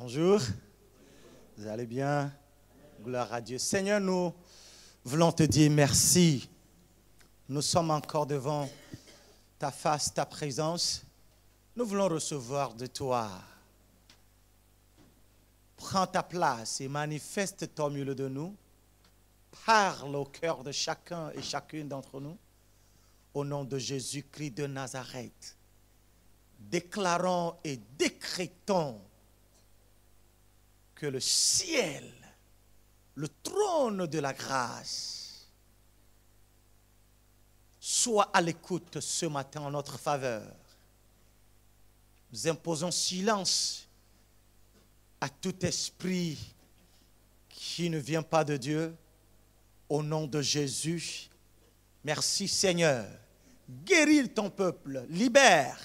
Bonjour, vous allez bien? Gloire à Dieu. Seigneur, nous voulons te dire merci. Nous sommes encore devant ta face, ta présence. Nous voulons recevoir de toi. Prends ta place et manifeste-toi au milieu de nous. Parle au cœur de chacun et chacune d'entre nous. Au nom de Jésus-Christ de Nazareth. Déclarons et décrétons que le ciel, le trône de la grâce, soit à l'écoute ce matin en notre faveur. Nous imposons silence à tout esprit qui ne vient pas de Dieu. Au nom de Jésus, merci Seigneur. Guéris ton peuple, libère,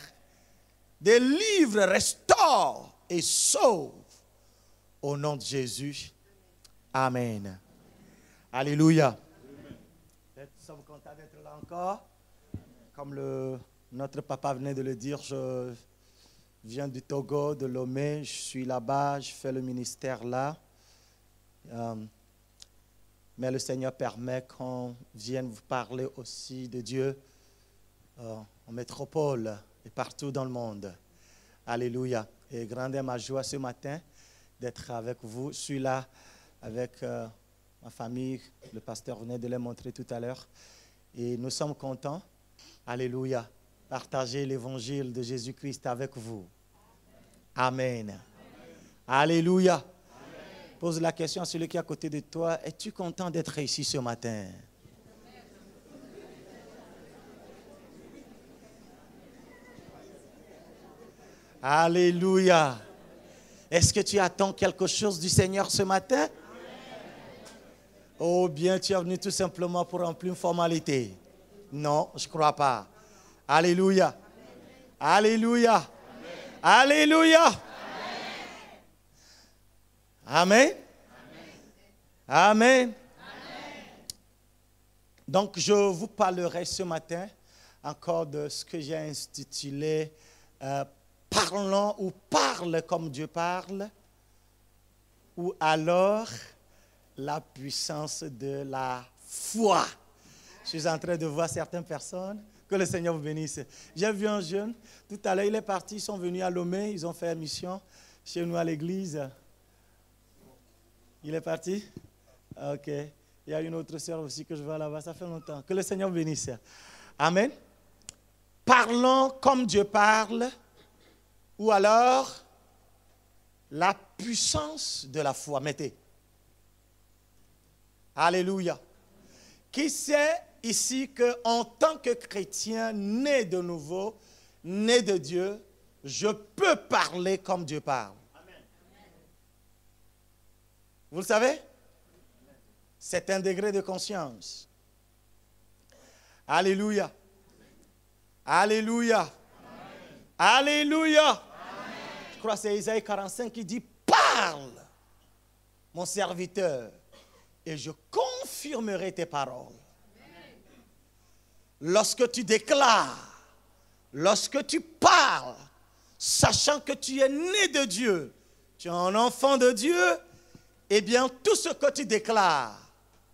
délivre, restaure et sauve. Au nom de Jésus, Amen. Alléluia. Nous sommes contents d'être là encore. Comme notre papa venait de le dire, je viens du Togo, de Lomé. Je suis là-bas, je fais le ministère là. Mais le Seigneur permet qu'on vienne vous parler aussi de Dieu en métropole et partout dans le monde. Alléluia. Et grande est ma joie ce matin d'être avec vous. Je suis là avec ma famille. Le pasteur venait de les montrer tout à l'heure. Et nous sommes contents. Alléluia. Partager l'évangile de Jésus-Christ avec vous. Amen. Amen. Alléluia. Amen. Pose la question à celui qui est à côté de toi. Es-tu content d'être ici ce matin? Alléluia. Est-ce que tu attends quelque chose du Seigneur ce matin? Oh bien, tu es venu tout simplement pour remplir une formalité. Non, je ne crois pas. Alléluia. Alléluia. Alléluia. Amen. Amen. Donc, je vous parlerai ce matin encore de ce que j'ai intitulé parlons ou parle comme Dieu parle, ou alors la puissance de la foi. Je suis en train de voir certaines personnes. Que le Seigneur vous bénisse. J'ai vu un jeune, tout à l'heure il est parti, ils sont venus à Lomé, ils ont fait une mission chez nous à l'église. Il est parti? Ok. Il y a une autre sœur aussi que je vois là-bas, ça fait longtemps. Que le Seigneur vous bénisse. Amen. Parlons comme Dieu parle, ou alors la puissance de la foi. Mettez. Alléluia. Qui sait ici qu'en tant que chrétien né de nouveau, né de Dieu, je peux parler comme Dieu parle? Amen. Vous le savez? C'est un degré de conscience. Alléluia. Alléluia. Amen. Alléluia. Amen. Je crois que c'est Isaïe 45 qui dit « Parle, mon serviteur, et je confirmerai tes paroles. » Lorsque tu déclares, lorsque tu parles, sachant que tu es né de Dieu, tu es un enfant de Dieu, eh bien, tout ce que tu déclares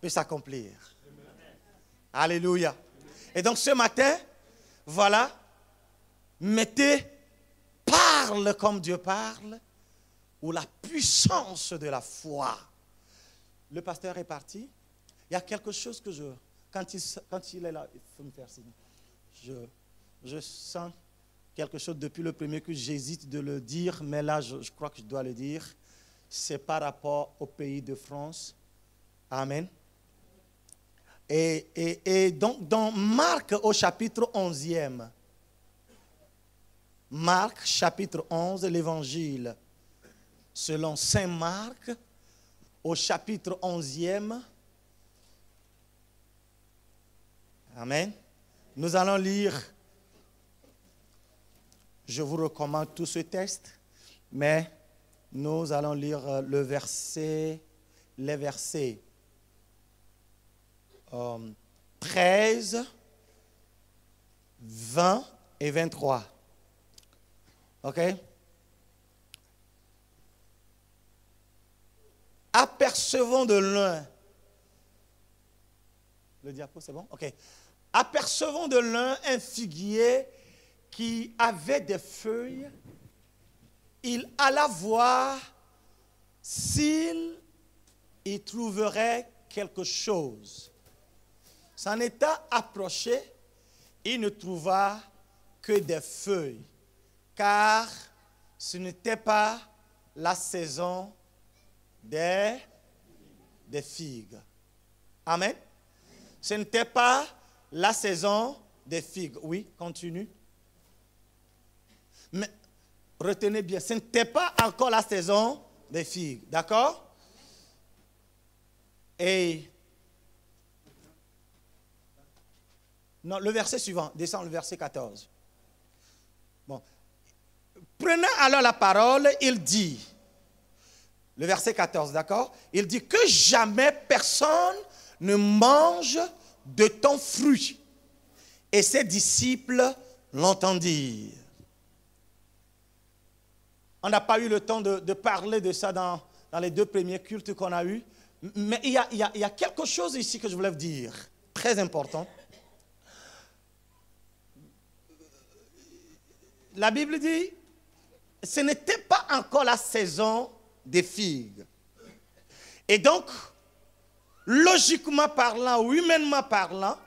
peut s'accomplir. Alléluia. Et donc, ce matin, voilà, mettez, parle comme Dieu parle, ou la puissance de la foi. Le pasteur est parti. Il y a quelque chose que quand il est là, il faut me faire signe. Je sens quelque chose depuis le premier que j'hésite de le dire, mais là, je crois que je dois le dire. C'est par rapport au pays de France. Amen. Et donc, dans Marc au chapitre 11e, Marc chapitre 11, l'évangile selon saint Marc, au chapitre 11e, Amen. Nous allons lire, je vous recommande tout ce texte, mais nous allons lire les versets 13, 20 et 23. OK? apercevant de loin, le diapo c'est bon? Ok. Apercevant de loin un figuier qui avait des feuilles, il alla voir s'il y trouverait quelque chose. S'en étant approché, il ne trouva que des feuilles, car ce n'était pas la saison des figues. Amen. Ce n'était pas la saison des figues. Oui, continue. Mais retenez bien, ce n'était pas encore la saison des figues. D'accord? Et non, le verset suivant, descend le verset 14. Bon. Prenant alors la parole, il dit, le verset 14, d'accord? Il dit que jamais personne ne mange de ton fruit. Et ses disciples l'entendirent. On n'a pas eu le temps de parler de ça dans les 2 premiers cultes qu'on a eus. Mais il y a quelque chose ici que je voulais vous dire, très important. La Bible dit, ce n'était pas encore la saison des figues. Et donc, logiquement parlant ou humainement parlant,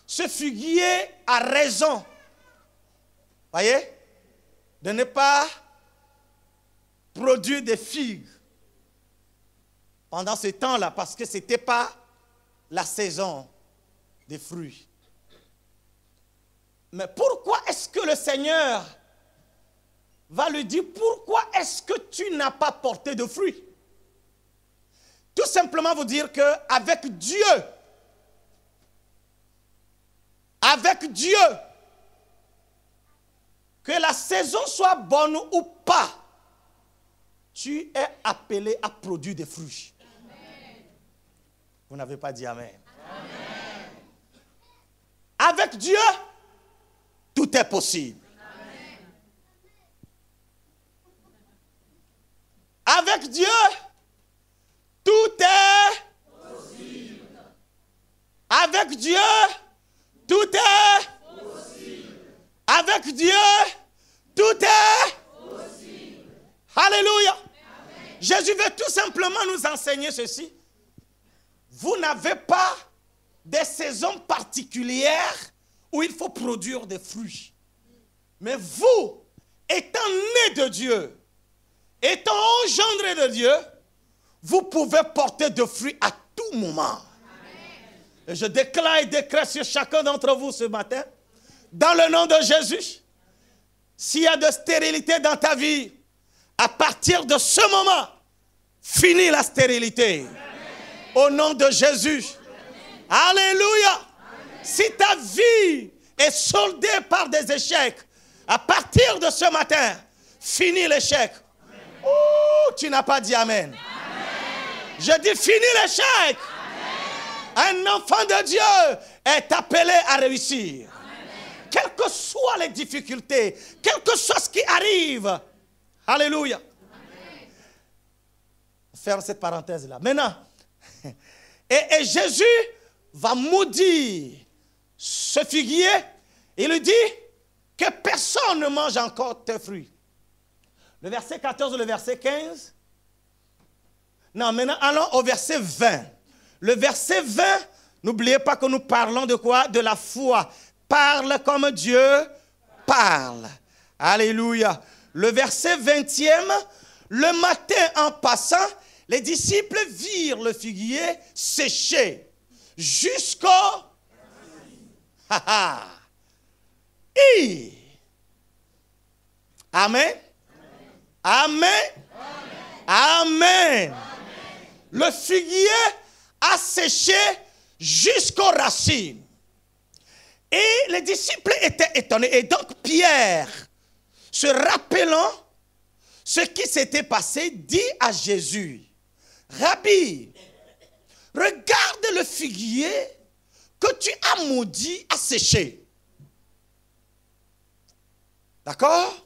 ce figuier a raison, voyez, de ne pas produire des figues pendant ce temps-là, parce que ce n'était pas la saison des fruits. Mais pourquoi est-ce que le Seigneur va lui dire, pourquoi est-ce que tu n'as pas porté de fruits? Tout simplement vous dire qu'avec Dieu, que la saison soit bonne ou pas, tu es appelé à produire des fruits. Amen. Vous n'avez pas dit Amen. Amen. Avec Dieu, tout est possible. Amen. Avec Dieu, tout est possible. Avec Dieu, tout est possible. Avec Dieu, tout est possible. Alléluia. Amen. Jésus veut tout simplement nous enseigner ceci. Vous n'avez pas des saisons particulières où il faut produire des fruits. Mais vous, étant nés de Dieu, étant engendrés de Dieu, vous pouvez porter de fruits à tout moment. Amen. Et je déclare et décrète sur chacun d'entre vous ce matin, dans le nom de Jésus, s'il y a de stérilité dans ta vie, à partir de ce moment, finis la stérilité. Amen. Au nom de Jésus. Amen. Alléluia. Amen. Si ta vie est soldée par des échecs, à partir de ce matin, finis l'échec. Oh, tu n'as pas dit Amen. Amen. Je dis finis l'échec. Amen. Un enfant de Dieu est appelé à réussir. Amen. Quelles que soient les difficultés, quel que soit ce qui arrive. Alléluia. Amen. Ferme cette parenthèse-là. Maintenant, et Jésus va maudire ce figuier. Il lui dit que personne ne mange encore tes fruits. Le verset 14 et le verset 15. Non, maintenant, allons au verset 20. Le verset 20, n'oubliez pas que nous parlons de quoi? De la foi. Parle comme Dieu parle. Alléluia. Le verset 20e, le matin en passant, les disciples virent le figuier séché jusqu'au... Amen. Amen. Amen. Le figuier a séché jusqu'aux racines. Et les disciples étaient étonnés. Et donc Pierre, se rappelant ce qui s'était passé, dit à Jésus, Rabbi, regarde le figuier que tu as maudit à sécher. D'accord?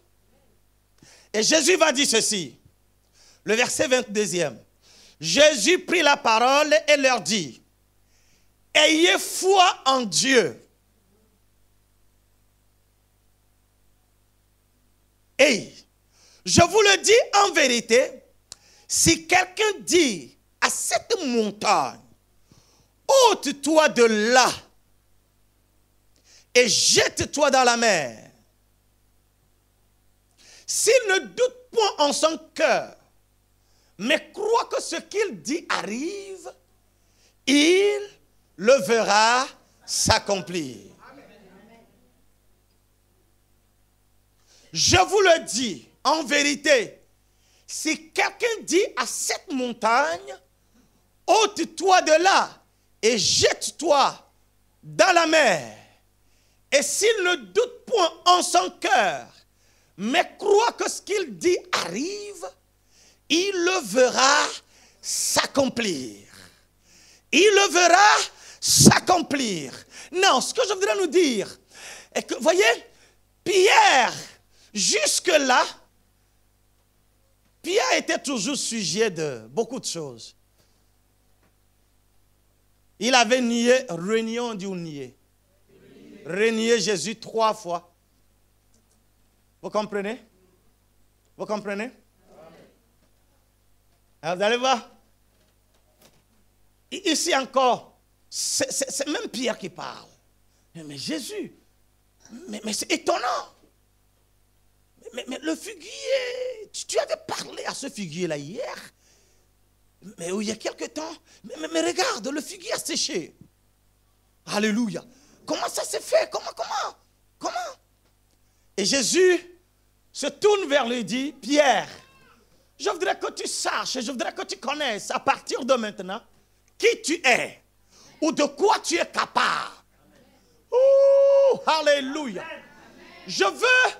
Et Jésus va dire ceci, le verset 22e. Jésus prit la parole et leur dit, ayez foi en Dieu. Et je vous le dis en vérité, si quelqu'un dit à cette montagne, ôte-toi de là et jette-toi dans la mer, s'il ne doute point en son cœur, mais croit que ce qu'il dit arrive, il le verra s'accomplir. Je vous le dis en vérité, si quelqu'un dit à cette montagne, ôte-toi de là et jette-toi dans la mer, et s'il ne doute point en son cœur, mais croit que ce qu'il dit arrive, il le verra s'accomplir. Il le verra s'accomplir. Non, ce que je voudrais nous dire est que, voyez, Pierre, jusque-là, Pierre était toujours sujet de beaucoup de choses. Il avait nié, renié, on dit ou nié. Renié Jésus 3 fois. Vous comprenez? Vous comprenez? Alors vous allez voir. Ici encore, c'est même Pierre qui parle. Mais Jésus, mais c'est étonnant. Mais le figuier, tu avais parlé à ce figuier-là hier. Mais il y a quelque temps, mais regarde, le figuier a séché. Alléluia. Comment ça s'est fait? Comment? Et Jésus se tourne vers lui et dit, Pierre, je voudrais que tu saches, je voudrais que tu connaisses à partir de maintenant qui tu es ou de quoi tu es capable. Oh, alléluia. Je veux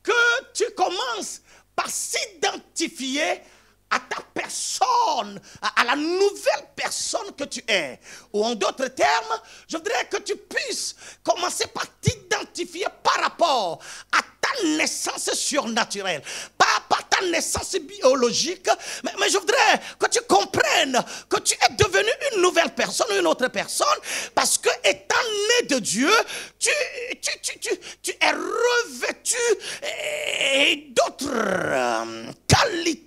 que tu commences par s'identifier à ta personne, à la nouvelle personne que tu es. Ou en d'autres termes, je voudrais que tu puisses commencer par t'identifier par rapport à ta naissance surnaturelle. Pas par ta naissance biologique, mais je voudrais que tu comprennes que tu es devenu une nouvelle personne, une autre personne, parce que étant né de Dieu, tu es revêtu d'autres qualités,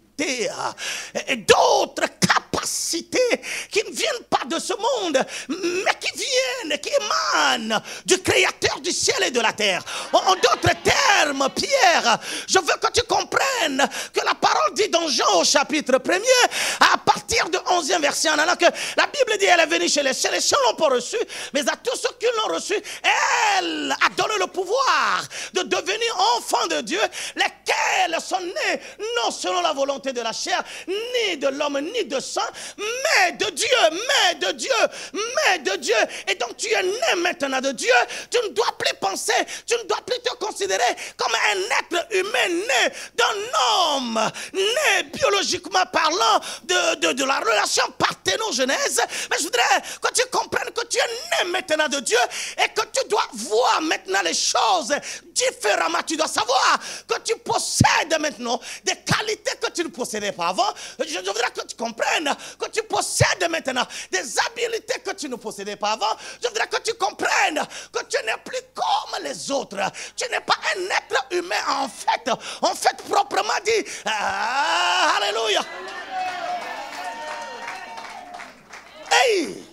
et d'autres capacités qui ne viennent pas de ce monde, mais qui viennent, qui émanent du Créateur du ciel et de la terre. En d'autres termes, Pierre, je veux que tu comprennes que la parole dit dans Jean au chapitre 1er, à partir du 11e verset, en allant que la Bible dit elle est venue chez les cieux l'ont pas reçu, mais à tous ceux qui l'ont reçu, elle a donné le pouvoir de devenir enfants de Dieu, lesquels sont nés non selon la volonté de la chair, ni de l'homme, ni de sang, mais de Dieu, mais de Dieu, mais de Dieu. Et donc tu es né maintenant de Dieu, tu ne dois plus penser, tu ne dois plus te considérer comme un être humain né d'un homme, né biologiquement parlant de la relation parthénogenèse. Mais je voudrais que tu comprennes que tu es né maintenant de Dieu et que tu dois voir maintenant les choses différemment. Tu dois savoir que tu possèdes maintenant des qualités que tu ne possédais pas avant. Je voudrais que tu comprennes que tu possèdes maintenant des habiletés que tu ne possédais pas avant. Je voudrais que tu comprennes que tu n'es plus comme les autres. Tu n'es pas un être humain en fait proprement dit. Alléluia. Hey!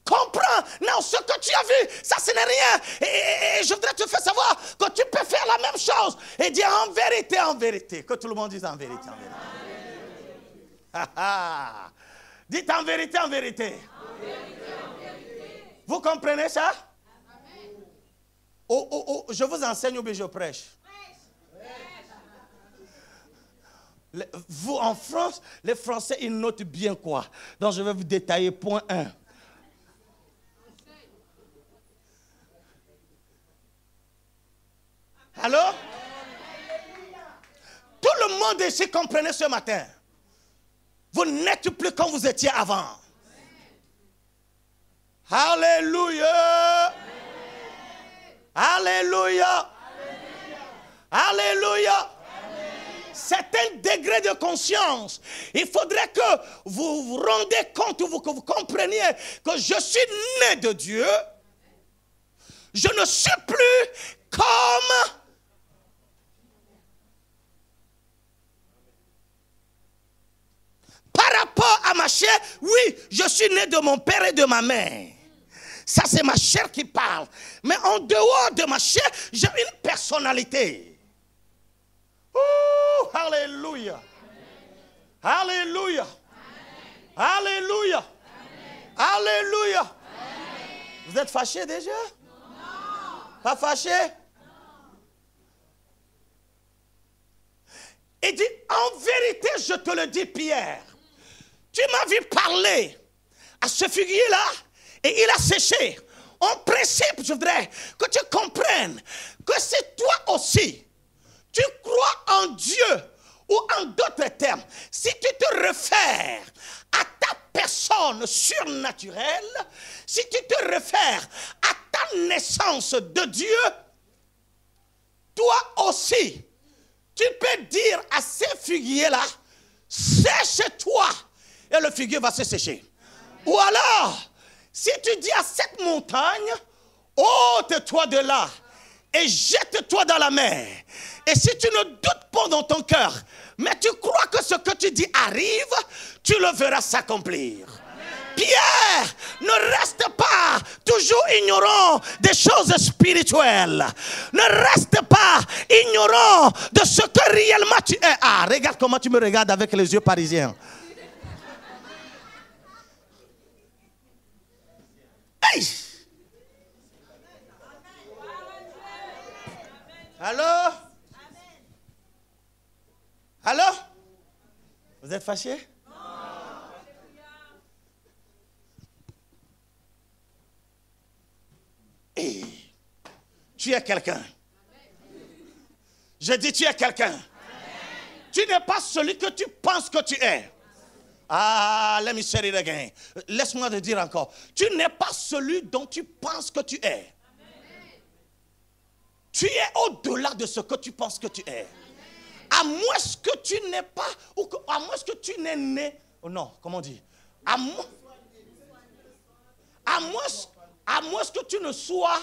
Comprends. Non, ce que tu as vu, ça ce n'est rien. Et je voudrais te faire savoir que tu peux faire la même chose et dire en vérité. Que tout le monde dise en vérité, en vérité. Dites en vérité, en vérité. Vous comprenez ça? Je vous enseigne ou bien je prêche? Vous, en France, les Français, ils notent bien quoi? Donc, je vais vous détailler point 1. Alors? Tout le monde ici comprenait ce matin. Vous n'êtes plus comme vous étiez avant. Alléluia. Alléluia. Alléluia. certain degré de conscience. Il faudrait que vous vous rendez compte, que vous compreniez que je suis né de Dieu. Je ne suis plus comme... Par rapport à ma chair, oui, je suis né de mon père et de ma mère. Ça, c'est ma chair qui parle. Mais en dehors de ma chair, j'ai une personnalité. Oh, alléluia. Alléluia. Alléluia. Alléluia. Vous êtes fâché déjà? Non. Pas fâché? Il dit, en vérité, je te le dis, Pierre, tu m'as vu parler à ce figuier-là et il a séché. En principe, je voudrais que tu comprennes que si toi aussi, tu crois en Dieu, ou en d'autres termes, si tu te réfères à ta personne surnaturelle, si tu te réfères à ta naissance de Dieu, toi aussi, tu peux dire à ces figuiers-là, sèche-toi, et le figuier va se sécher. Ou alors, si tu dis à cette montagne, ôte-toi de là, et jette-toi dans la mer. Et si tu ne doutes pas dans ton cœur, mais tu crois que ce que tu dis arrive, tu le verras s'accomplir. Pierre, ne reste pas toujours ignorant des choses spirituelles. Ne reste pas ignorant de ce que réellement tu es. Ah, regarde comment tu me regardes avec les yeux parisiens. Hey! Allô? Allô? Vous êtes fâché? Non. Hey, tu es quelqu'un. Je dis tu es quelqu'un. Tu n'es pas celui que tu penses que tu es. Ah, let me say it again. Laisse-moi te dire encore. Tu n'es pas celui dont tu penses que tu es. Tu es au-delà de ce que tu penses que tu es. À moins que tu n'es pas, ou que, à moins que tu n'es né, oh non, comment on dit? À moins que tu ne sois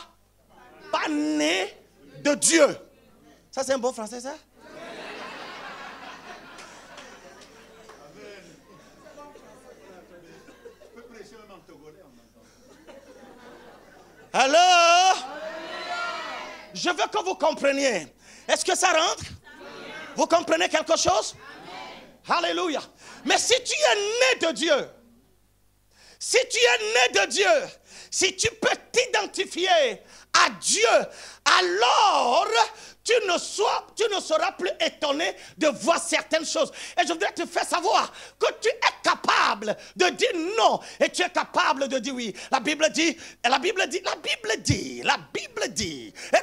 pas né de Dieu. Ça, c'est un bon français, ça? Alors, je veux que vous compreniez. Est-ce que ça rentre? Vous comprenez quelque chose? Amen. Alléluia. Mais si tu es né de Dieu, si tu es né de Dieu, si tu peux t'identifier à Dieu, alors tu ne seras plus étonné de voir certaines choses. Et je voudrais te faire savoir que tu es capable de dire non et tu es capable de dire oui. La Bible dit, and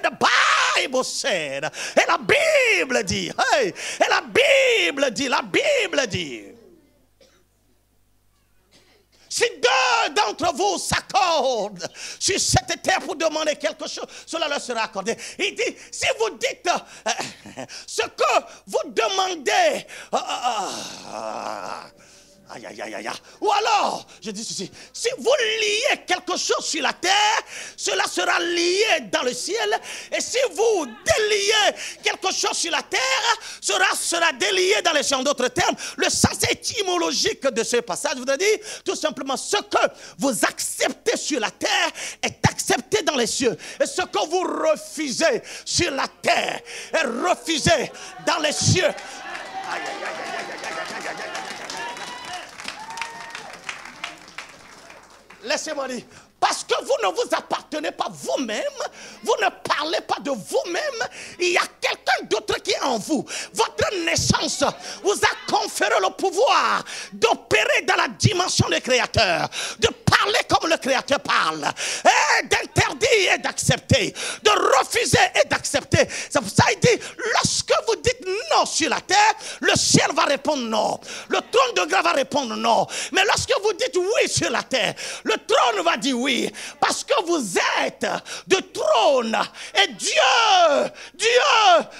the Bible said, et la Bible dit, hey, et la Bible dit. Si deux d'entre vous s'accordent sur cette terre pour demander quelque chose, cela leur sera accordé. Il dit, si vous dites ce que vous demandez, aïe, aïe, aïe, aïe. Ou alors, je dis ceci, si vous liez quelque chose sur la terre, cela sera lié dans le ciel. Et si vous déliez quelque chose sur la terre, cela sera délié dans les cieux. En d'autres termes, le sens étymologique de ce passage voudrait dire tout simplement ce que vous acceptez sur la terre est accepté dans les cieux. Et ce que vous refusez sur la terre est refusé dans les cieux. Aïe, aïe, aïe, aïe, aïe, aïe, aïe, aïe, aïe. Laissez-moi dire, parce que vous ne vous appartenez pas vous-même, vous ne parlez pas de vous-même, il y a quelqu'un d'autre qui est en vous. Votre naissance vous a conféré le pouvoir d'opérer dans la dimension du Créateur, de parler comme le Créateur parle, et d'interdire et d'accepter, de refuser et d'accepter. C'est pour ça qu'il dit, lorsque vous dites non sur la terre, le ciel va répondre non. Le trône de grâce va répondre non. Mais lorsque vous dites oui sur la terre, le trône va dire oui. Parce que vous êtes de trône. Et Dieu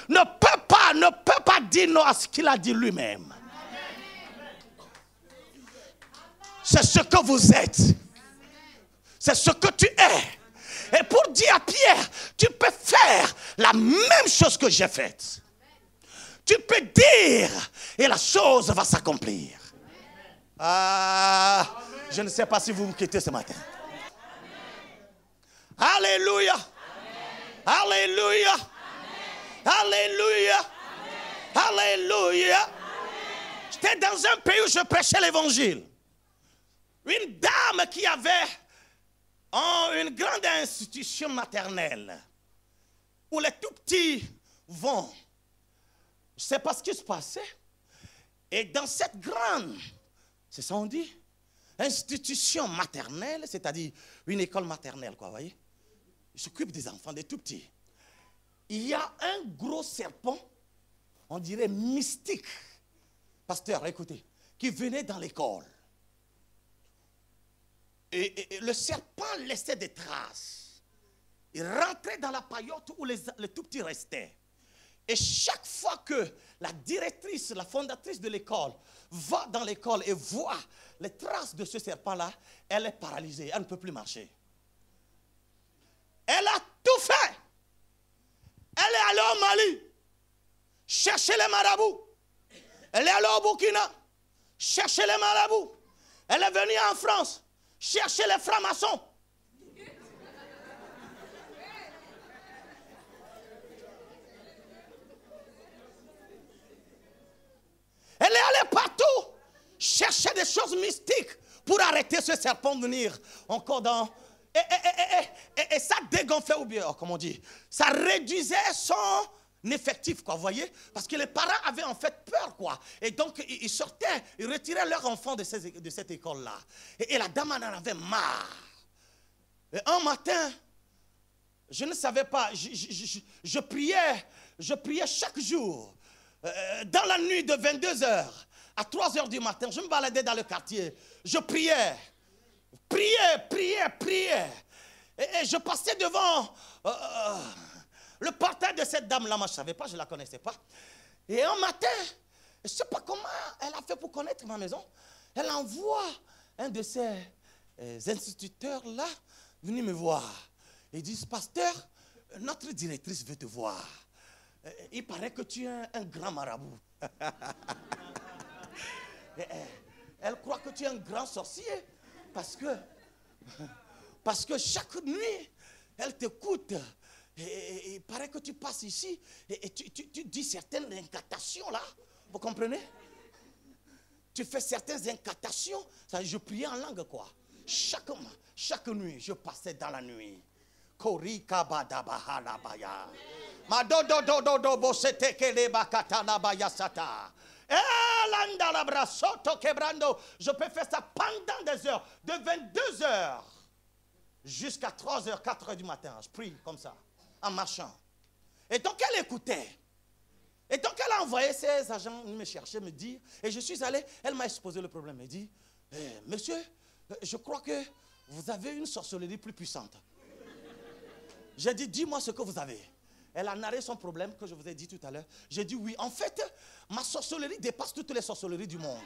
ne peut pas dire non à ce qu'il a dit lui-même. C'est ce que vous êtes. C'est ce que tu es. Et pour dire à Pierre, tu peux faire la même chose que j'ai faite. Tu peux dire et la chose va s'accomplir. Ah, je ne sais pas si vous me quittez ce matin. Alléluia. Alléluia. Alléluia. Alléluia. J'étais dans un pays où je prêchais l'évangile. Une dame qui avait une grande institution maternelle où les tout petits vont. Je ne sais pas ce qui se passait. Et dans cette grande, c'est ça on dit, institution maternelle, c'est-à-dire une école maternelle, quoi, vous voyez. Ils s'occupent des enfants, des tout petits. Il y a un gros serpent, on dirait mystique, pasteur, écoutez, qui venait dans l'école. Et le serpent laissait des traces. Il rentrait dans la paillote où les tout petits restaient. Et chaque fois que la directrice, la fondatrice de l'école va dans l'école et voit les traces de ce serpent-là, elle est paralysée, elle ne peut plus marcher. Elle a tout fait. Elle est allée au Mali, chercher les marabouts. Elle est allée au Burkina, chercher les marabouts. Elle est venue en France, chercher les francs-maçons. Elle est allée partout chercher des choses mystiques pour arrêter ce serpent de venir encore dans... Et ça dégonflait, ou bien, comment on dit, ça réduisait son effectif, quoi, vous voyez. Parce que les parents avaient en fait peur, quoi. Et donc, ils sortaient, ils retiraient leurs enfants de cette école-là. Et la dame en avait marre. Et un matin, je ne savais pas, je priais chaque jour. Dans la nuit de 22h à 3h du matin, je me baladais dans le quartier. Je priais. Et je passais devant le portail de cette dame-là. Moi, je ne savais pas, je ne la connaissais pas. Et un matin, je ne sais pas comment elle a fait pour connaître ma maison. Elle envoie un de ses instituteurs-là venir me voir. Ils disent, pasteur, notre directrice veut te voir. Il paraît que tu es un grand marabout. Elle croit que tu es un grand sorcier. Parce que chaque nuit, elle t'écoute. Et il paraît que tu passes ici et tu dis certaines incantations là. Vous comprenez? Tu fais certaines incantations. Je priais en langue, quoi. Chaque nuit, je passais dans la nuit. Korika badabahala baya. Je peux faire ça pendant des heures, de 22h jusqu'à 3h, 4h du matin. Je prie comme ça, en marchant. Et donc elle écoutait. Et donc elle a envoyé ses agents me chercher, me dire. Et je suis allé, elle m'a exposé le problème. Elle dit, monsieur, je crois que vous avez une sorcellerie plus puissante. J'ai dit, dis-moi ce que vous avez. Elle a narré son problème que je vous ai dit tout à l'heure. J'ai dit oui. En fait, ma sorcellerie dépasse toutes les sorcelleries du monde.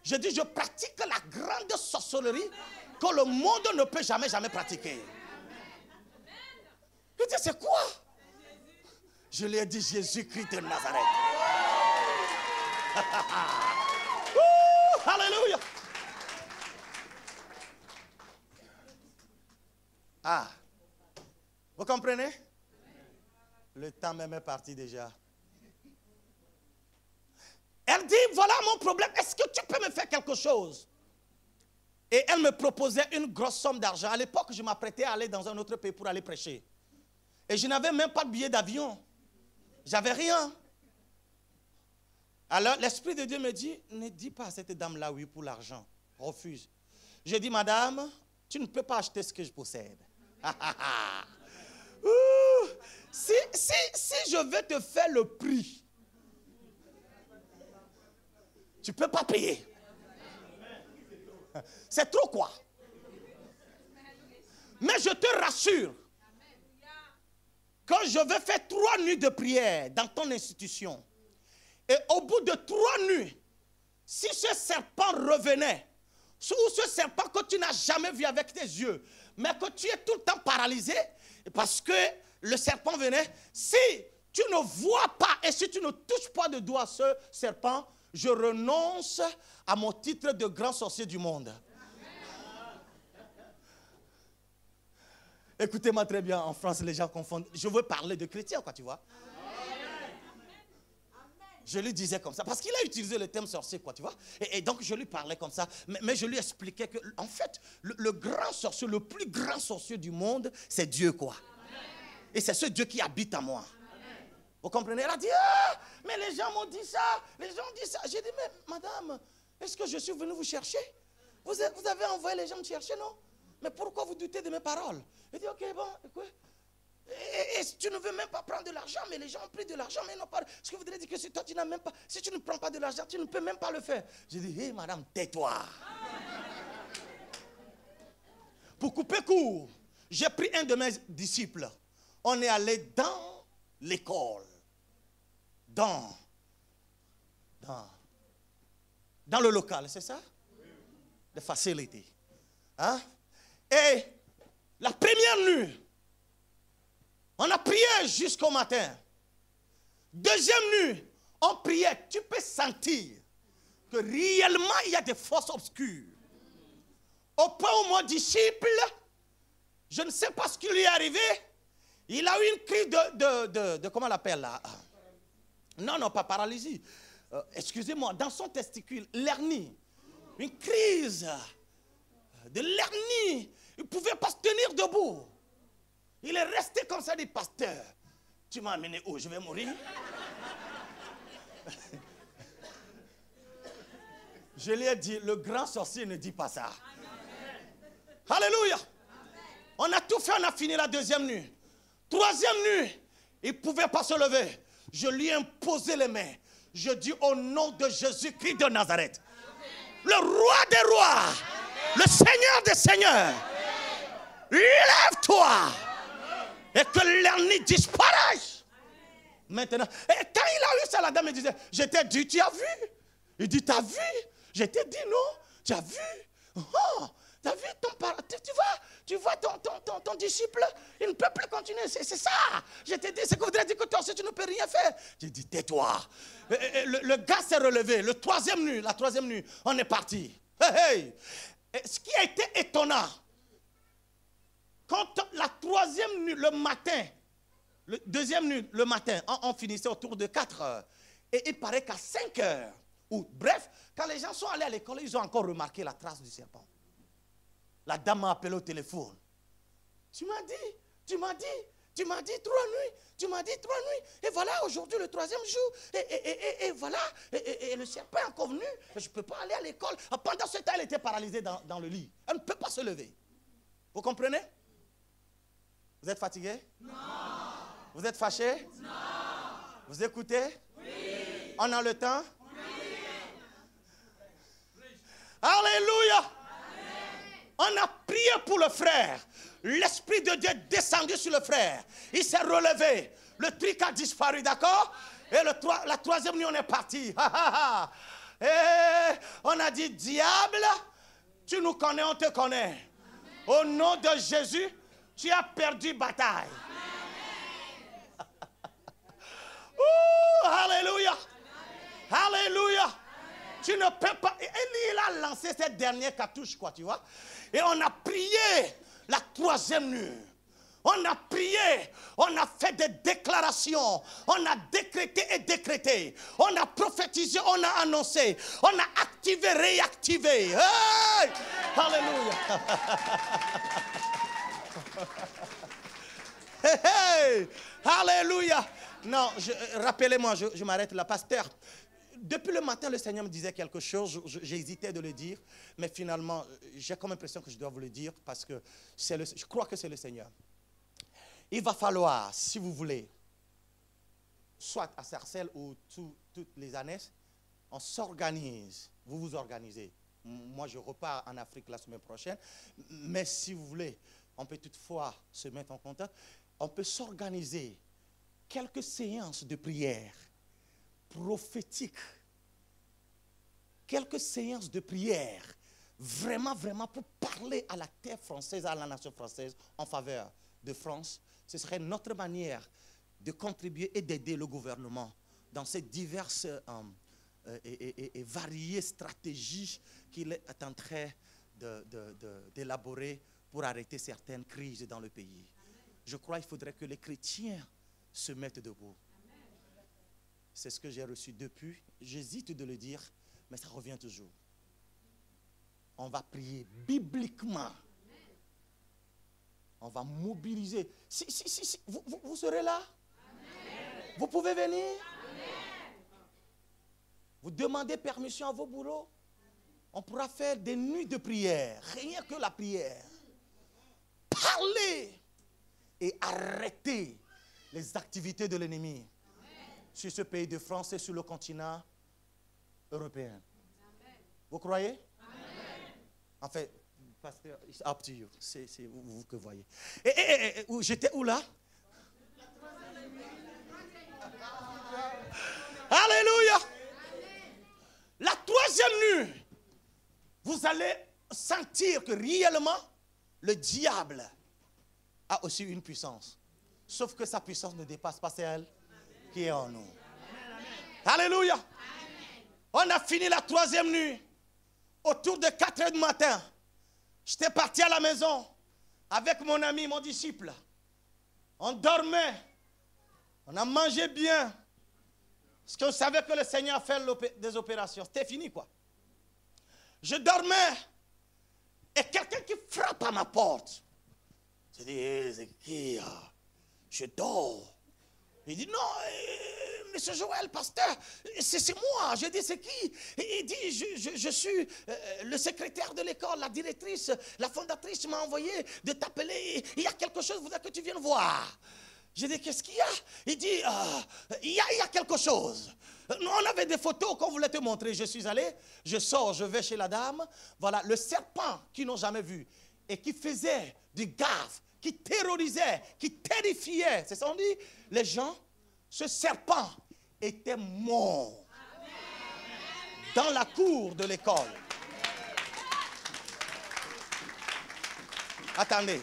Je dis, je pratique la grande sorcellerie que le monde ne peut jamais pratiquer. Je dis, c'est quoi? Je lui ai dit, Jésus-Christ de Nazareth. Alléluia. Ah, vous comprenez? Le temps même est parti déjà. Elle dit, voilà mon problème, est-ce que tu peux me faire quelque chose? Et elle me proposait une grosse somme d'argent. À l'époque, je m'apprêtais à aller dans un autre pays pour aller prêcher. Et je n'avais même pas de billet d'avion. J'avais rien. Alors, l'Esprit de Dieu me dit, ne dis pas à cette dame-là oui pour l'argent. Refuse. Je dis, madame, tu ne peux pas acheter ce que je possède. Si je vais te faire le prix, tu ne peux pas payer. C'est trop quoi? Mais je te rassure, quand je vais faire 3 nuits de prière dans ton institution, et au bout de 3 nuits, si ce serpent revenait, ou ce serpent que tu n'as jamais vu avec tes yeux, mais que tu es tout le temps paralysé, parce que le serpent venait, si tu ne vois pas et si tu ne touches pas de doigt ce serpent, je renonce à mon titre de grand sorcier du monde. Écoutez-moi très bien, en France, les gens confondent. Je veux parler de chrétiens, quoi, tu vois. Je lui disais comme ça, parce qu'il a utilisé le thème sorcier, quoi, tu vois. Et donc, je lui parlais comme ça, mais je lui expliquais que, en fait, le grand sorcier, le plus grand sorcier du monde, c'est Dieu, quoi. Et c'est ce Dieu qui habite en moi. Vous comprenez? Elle a dit, ah, mais les gens m'ont dit ça, les gens disent ça. J'ai dit, mais madame, est-ce que je suis venu vous chercher? Vous avez envoyé les gens me chercher, non? Mais pourquoi vous doutez de mes paroles? Elle dit, ok, bon, écoute. Et tu ne veux même pas prendre de l'argent, mais les gens ont pris de l'argent, mais non pas. Ce que voudrait dire que si toi tu n'as même pas, si tu ne prends pas de l'argent, tu ne peux même pas le faire. J'ai dit, hé madame, tais-toi. Pour couper court, j'ai pris un de mes disciples. On est allé dans l'école. Dans le local, c'est ça? The facility. Hein? Et la première nuit, on a prié jusqu'au matin. Deuxième nuit, on priait. Tu peux sentir que réellement il y a des forces obscures. Au point où mon disciple, je ne sais pas ce qui lui est arrivé, il a eu une crise de comment on l'appelle là? Non, pas paralysie. Excusez-moi, dans son testicule, l'hernie. Une crise de l'hernie. Il ne pouvait pas se tenir debout. Il est resté comme ça, dit, pasteur, tu m'as amené où? Je vais mourir. Je lui ai dit, le grand sorcier ne dit pas ça. Alléluia. On a tout fait, on a fini la deuxième nuit. Troisième nuit, il ne pouvait pas se lever. Je lui ai imposé les mains. Je dis au nom de Jésus-Christ de Nazareth, le roi des rois, le Seigneur des seigneurs, lève-toi et que l'hernie disparaisse. Maintenant, et quand il a eu ça, la dame me disait, je t'ai dit, tu as vu? Il dit, tu as vu? Je t'ai dit non, tu as vu? Oh, tu as vu tu vois ton disciple, il ne peut plus continuer, c'est ça. Je t'ai dit, c'est que voudrait dire que toi aussi tu ne peux rien faire. J'ai dit, tais-toi. Le gars s'est relevé, la troisième nuit, on est parti. Hey. Ce qui a été étonnant, quand la troisième nuit, le matin, le deuxième nuit, le matin, on finissait autour de 4 heures. Et il paraît qu'à 5 heures, bref, quand les gens sont allés à l'école, ils ont encore remarqué la trace du serpent. La dame m'a appelé au téléphone. Tu m'as dit 3 nuits. Tu m'as dit 3 nuits. Et voilà, aujourd'hui, le 3e jour. Et voilà, et le serpent est encore venu. Je ne peux pas aller à l'école. Pendant ce temps, elle était paralysée dans le lit. Elle ne peut pas se lever. Vous comprenez? Vous êtes fatigué? Non. Vous êtes fâché? Non. Vous écoutez? Oui. On a le temps? Oui. Alléluia. Amen. On a prié pour le frère. L'Esprit de Dieu est descendu sur le frère. Il s'est relevé. Le truc a disparu, d'accord? Et la troisième nuit, on est parti. Et on a dit, diable, tu nous connais, on te connaît. Amen. Au nom de Jésus, tu as perdu bataille. Alléluia. Alléluia. Tu ne peux pas. Il a lancé cette dernière cartouche, quoi, tu vois. Et on a prié la troisième nuit. On a prié, on a fait des déclarations, on a décrété et décrété, on a prophétisé, on a annoncé, on a activé, réactivé. Hey! Alléluia. Hey, hey! Alléluia. Non, rappelez-moi, je m'arrête là. Pasteur, depuis le matin, le Seigneur me disait quelque chose. J'hésitais de le dire, mais finalement, j'ai comme impression que je dois vous le dire parce que je crois que c'est le Seigneur. il va falloir, si vous voulez, soit à Sarcelles ou toutes les années, on s'organise. Vous vous organisez. Moi, je repars en Afrique la semaine prochaine. Mais si vous voulez, on peut toutefois se mettre en contact. On peut s'organiser quelques séances de prière prophétiques. Quelques séances de prière. Vraiment, vraiment pour parler à la terre française, à la nation française en faveur de France. Ce serait notre manière de contribuer et d'aider le gouvernement dans ces diverses et variées stratégies qu'il est en train d'élaborer pour arrêter certaines crises dans le pays. Je crois qu'il faudrait que les chrétiens se mettent debout. C'est ce que j'ai reçu depuis. J'hésite de le dire, mais ça revient toujours. On va prier bibliquement. On va mobiliser. Si, vous serez là? Amen. Vous pouvez venir? Amen. Vous demandez permission à vos boulots. On pourra faire des nuits de prière. Rien que la prière. Parler et arrêter les activités de l'ennemi sur ce pays de France et sur le continent européen. Amen. Vous croyez? Amen. En fait, pasteur, it's up to you. C'est vous que voyez. J'étais où là? Alléluia. La troisième nuit, vous allez sentir que réellement, le diable a aussi une puissance. Sauf que sa puissance ne dépasse pas celle qui est en nous. Alléluia. On a fini la troisième nuit. Autour de 4 heures du matin, j'étais parti à la maison avec mon ami, mon disciple. On dormait. On a mangé bien. Parce qu'on savait que le Seigneur a fait des opérations. C'était fini, quoi. Je dormais. Et quelqu'un qui frappe à ma porte. Je dis, Ézéchiel, je dors. Il dit, non, monsieur Joël, pasteur, c'est moi. Je dis, c'est qui? Il dit, je suis le secrétaire de l'école, la directrice, la fondatrice m'a envoyé de t'appeler. Il y a quelque chose, je voudrais que tu viennes voir. Je dis, qu'est-ce qu'il y a? Il dit, il y a quelque chose. On avait des photos qu'on voulait te montrer. Je suis allé, je sors, je vais chez la dame. Voilà, le serpent qu'ils n'ont jamais vu et qui faisait du gaffe, qui terrorisait, qui terrifiait. C'est ça on dit? Les gens, ce serpent était mort dans la cour de l'école. Attendez.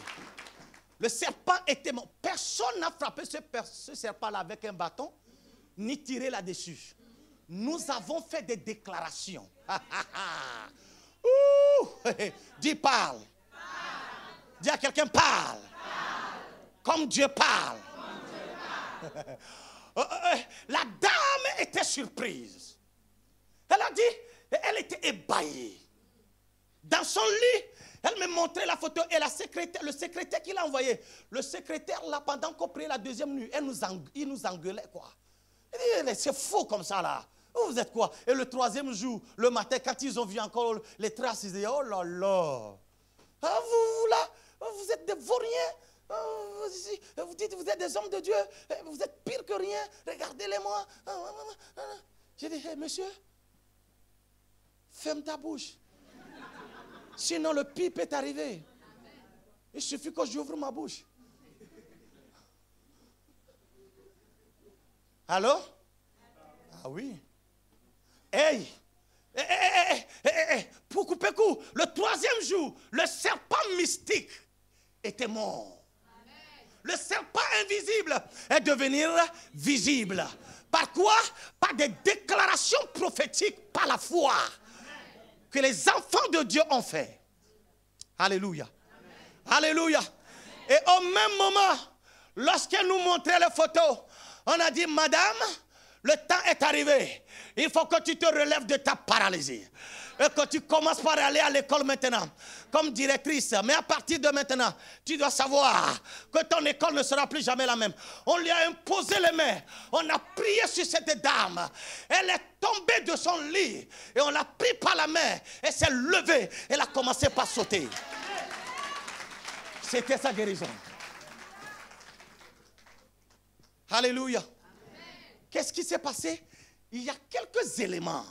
Le serpent était mort. Personne n'a frappé ce serpent-là avec un bâton, ni tiré là-dessus. Nous avons fait des déclarations. Dis parle. Dis à quelqu'un parle. Comme Dieu parle. La dame était surprise. Elle a dit, elle était ébahie. Dans son lit, elle me montrait la photo et le secrétaire qui l'a envoyé. Le secrétaire, là, pendant qu'on priait la deuxième nuit, il nous engueulait, quoi. Il dit, c'est faux comme ça, là. Vous êtes quoi? Et le troisième jour, le matin, quand ils ont vu encore les traces, ils disaient, oh là là. Ah, vous là, vous êtes des vauriens. Vous dites, vous êtes des hommes de Dieu. Vous êtes pire que rien. Regardez-les-moi. J'ai dit, hey, monsieur, ferme ta bouche. Sinon, le pire peut arriver. Il suffit que j'ouvre ma bouche. Allô? Ah oui. Hey! Pour couper court, le troisième jour, le serpent mystique était mort. Le serpent invisible est devenu visible. Par quoi? Par des déclarations prophétiques, par la foi que les enfants de Dieu ont fait. Alléluia. Amen. Alléluia. Amen. Et au même moment, lorsqu'elle nous montrait les photos, on a dit, madame, le temps est arrivé. Il faut que tu te relèves de ta paralysie. Et que tu commences par aller à l'école maintenant, comme directrice. Mais à partir de maintenant, tu dois savoir que ton école ne sera plus jamais la même. On lui a imposé les mains. On a prié sur cette dame. Elle est tombée de son lit. Et on l'a pris par la main. Elle s'est levée. Elle a commencé par sauter. C'était sa guérison. Alléluia. Qu'est-ce qui s'est passé? Il y a quelques éléments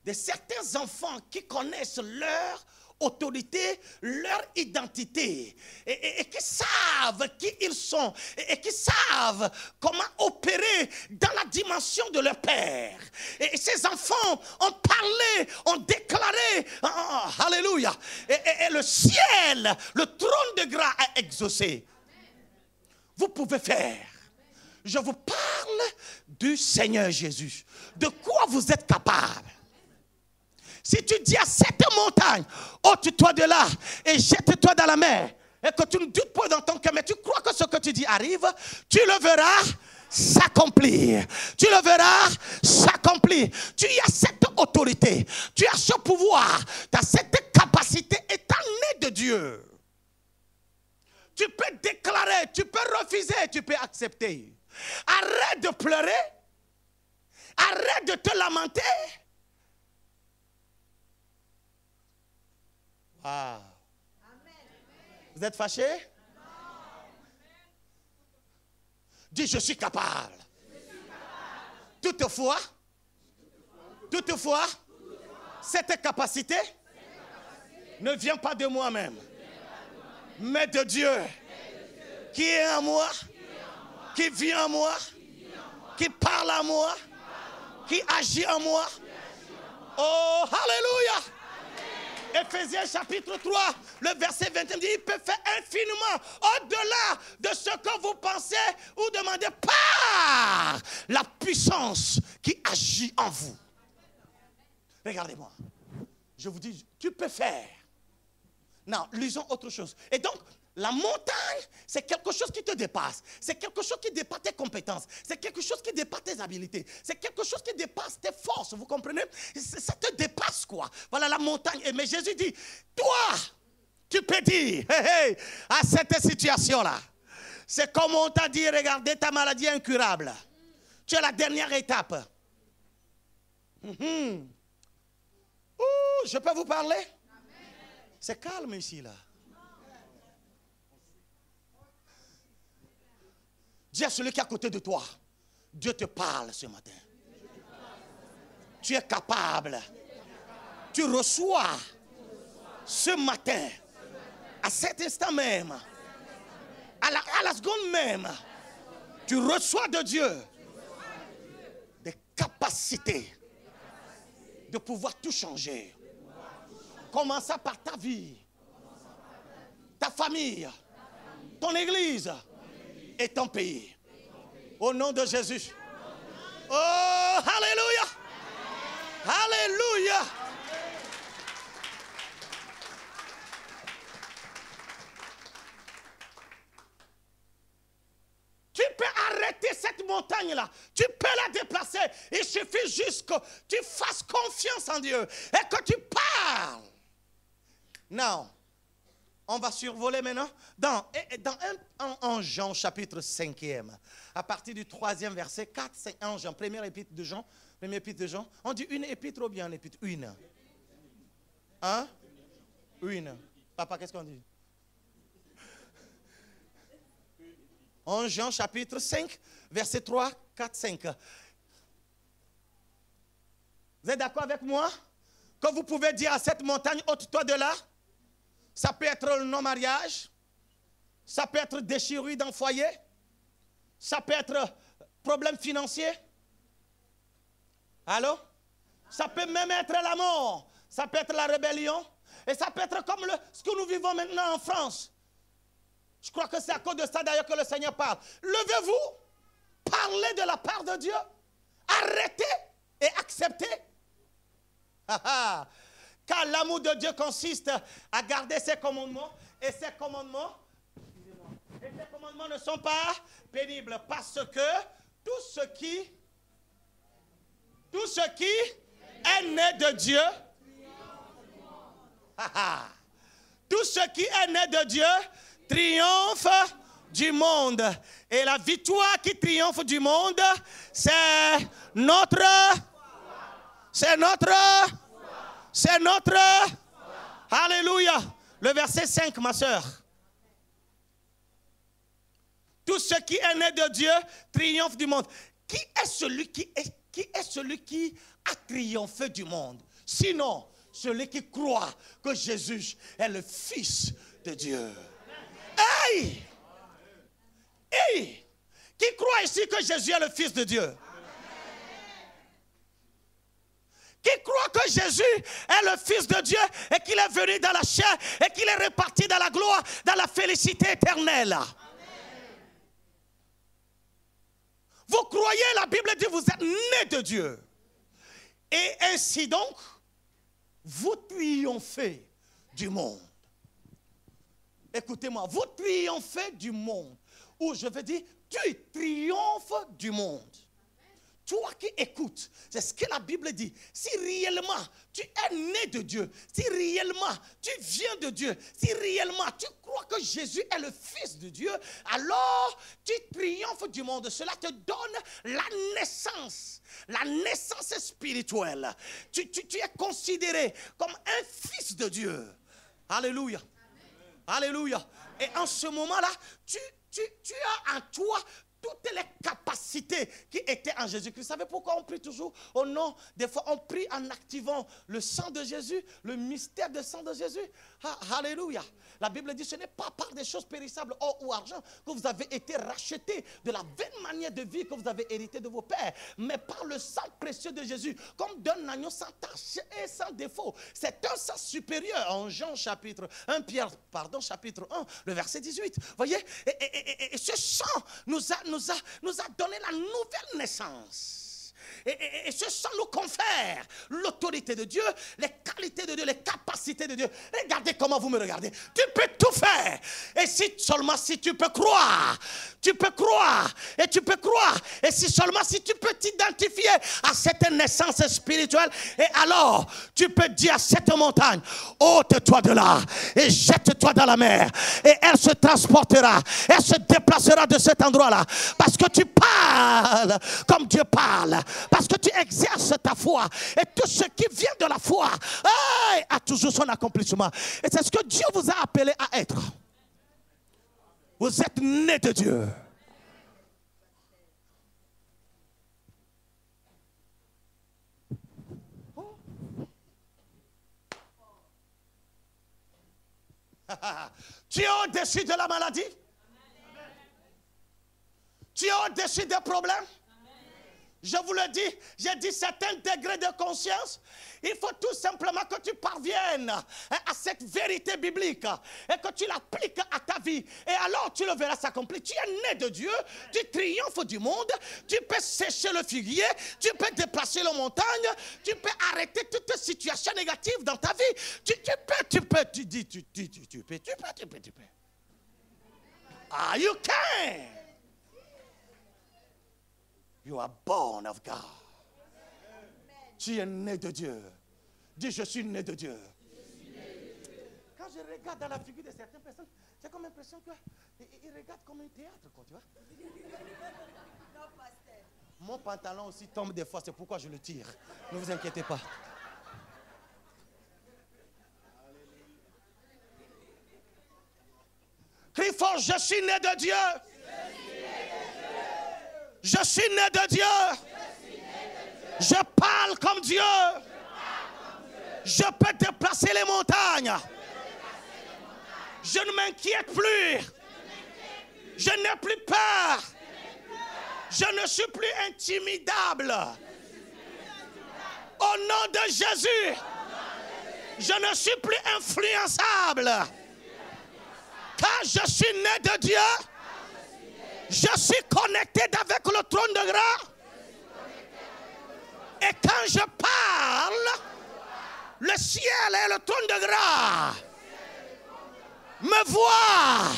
de certains enfants qui connaissent leur autorité, leur identité, et qui savent qui ils sont, et qui savent comment opérer dans la dimension de leur Père. Et ces enfants ont parlé, ont déclaré, alléluia, et le ciel, le trône de grâce a exaucé. Vous pouvez faire. Je vous parle du Seigneur Jésus. De quoi vous êtes capable? Si tu dis à cette montagne, ôte-toi de là et jette-toi dans la mer, et que tu ne doutes pas dans ton cœur, mais tu crois que ce que tu dis arrive, tu le verras s'accomplir. Tu le verras s'accomplir. Tu as cette autorité, tu as ce pouvoir, tu as cette capacité étant né de Dieu. Tu peux déclarer, tu peux refuser, tu peux accepter. Arrête de pleurer, arrête de te lamenter. Wow. Vous êtes fâchés? Dis, je suis capable. Toutefois, cette capacité ne vient pas de moi-même, mais de Dieu qui est en moi, qui vit en moi, qui parle en moi, qui agit en moi. Oh, alléluia! Éphésiens chapitre 3, le verset 21 dit, il peut faire infiniment au-delà de ce que vous pensez ou demandez par la puissance qui agit en vous. Regardez-moi. Je vous dis, tu peux faire. Non, lisons autre chose. Et donc, la montagne, c'est quelque chose qui te dépasse. C'est quelque chose qui dépasse tes compétences. C'est quelque chose qui dépasse tes habiletés. C'est quelque chose qui dépasse tes forces. Vous comprenez? Ça te dépasse quoi? Voilà la montagne. Mais Jésus dit, toi, tu peux dire, hey, à cette situation-là, c'est comme on t'a dit, regardez ta maladie incurable. Tu es la dernière étape. Je peux vous parler? C'est calme ici, là. Dis à celui qui est à côté de toi, Dieu te parle ce matin. Tu es capable. Tu reçois ce matin, à cet instant même, à la seconde même, tu reçois de Dieu des capacités de pouvoir tout changer. Commençant par ta vie, ta famille, ton église et ton pays. Au nom de Jésus. Oh, alléluia. Alléluia. Tu peux arrêter cette montagne-là. Tu peux la déplacer. Il suffit juste que tu fasses confiance en Dieu et que tu parles. Non. On va survoler maintenant dans Jean chapitre 5e, à partir du 3e verset, 4, 5, 1 Jean, première épître de Jean, on dit une épître ou bien une épître? Une. Hein? Une. Papa, qu'est-ce qu'on dit? En Jean chapitre 5, verset 3, 4, 5. Vous êtes d'accord avec moi? Que vous pouvez dire à cette montagne, ôte-toi de là. Ça peut être le non-mariage, ça peut être déchirure dans le foyer, ça peut être problème financier. Allô? Ça peut même être la mort, ça peut être la rébellion, et ça peut être comme ce que nous vivons maintenant en France. Je crois que c'est à cause de ça d'ailleurs que le Seigneur parle. Levez-vous, parlez de la part de Dieu, arrêtez et acceptez. Car l'amour de Dieu consiste à garder ses commandements. Et ces commandements ne sont pas pénibles. Parce que tout ce qui est né de Dieu, tout ce qui est né de Dieu triomphe du monde. Et la victoire qui triomphe du monde, c'est notre... Alléluia. Le verset 5, ma soeur. tout ce qui est né de Dieu triomphe du monde. Qui est celui qui a triomphé du monde? Sinon, celui qui croit que Jésus est le Fils de Dieu. Hey! Hey! Qui croit ici que Jésus est le Fils de Dieu? Qui croit que Jésus est le Fils de Dieu et qu'il est venu dans la chair et qu'il est reparti dans la gloire, dans la félicité éternelle. Amen. Vous croyez, la Bible dit, vous êtes nés de Dieu. Et ainsi donc, vous triomphez du monde. Écoutez-moi, vous triomphez du monde. Ou je veux dire, tu triomphes du monde. Toi qui écoutes, c'est ce que la Bible dit. Si réellement tu es né de Dieu, si réellement tu viens de Dieu, si réellement tu crois que Jésus est le Fils de Dieu, alors tu triomphes du monde. Cela te donne la naissance spirituelle. Tu es considéré comme un fils de Dieu. Alléluia. Amen. Alléluia. Et en ce moment-là, tu as en toi toutes les capacités qui étaient en Jésus-Christ. Vous savez pourquoi on prie toujours au nom? Des fois, on prie en activant le sang de Jésus, le mystère du sang de Jésus. Alléluia. La Bible dit, ce n'est pas par des choses périssables, or ou argent, que vous avez été rachetés de la vaine manière de vie que vous avez hérité de vos pères, mais par le sang précieux de Jésus, comme d'un agneau sans tache et sans défaut. C'est un sang supérieur. En Jean chapitre 1, chapitre 1, le verset 18. Voyez, et ce sang nous a donné la nouvelle naissance. Et ce sang nous confère l'autorité de Dieu, les qualités de Dieu, les capacités de Dieu. Regardez comment vous me regardez. Tu peux tout faire. Et si seulement si tu peux croire, tu peux croire. Et tu peux croire. Et si seulement si tu peux t'identifier à cette naissance spirituelle. Et alors, tu peux dire à cette montagne, ôte-toi de là et jette-toi dans la mer. Et elle se transportera. Elle se déplacera de cet endroit-là. Parce que tu parles comme Dieu parle. Parce que tu exerces ta foi. Et tout ce qui vient de la foi a toujours son accomplissement. Et c'est ce que Dieu vous a appelé à être. Vous êtes nés de Dieu. Tu es au-dessus de la maladie. Tu es au-dessus des problèmes. Je vous le dis, j'ai dit certains degrés de conscience. Il faut tout simplement que tu parviennes à cette vérité biblique et que tu l'appliques à ta vie. Et alors tu le verras s'accomplir. Tu es né de Dieu, tu triomphes du monde, tu peux sécher le figuier, tu peux déplacer les montagnes, tu peux arrêter toute situation négative dans ta vie. Tu peux. Ah, you can. You are born of God. Tu es né de Dieu. Dis, je suis né de Dieu. Quand je regarde dans la figure de certaines personnes, j'ai comme l'impression qu'ils regardent comme un théâtre, quoi, tu vois. Mon pantalon aussi tombe des fois, c'est pourquoi je le tire. Ne vous inquiétez pas. Crie fort, je suis né de Dieu. Je suis né de Dieu. Je parle comme Dieu. Je peux déplacer les montagnes. Je ne m'inquiète plus. Je n'ai plus peur. Je ne suis plus intimidable. Au nom de Jésus, je ne suis plus influençable. Car je suis né de Dieu. Je suis connecté avec le trône de grâce. Et quand je parle, le ciel et le trône de grâce me voient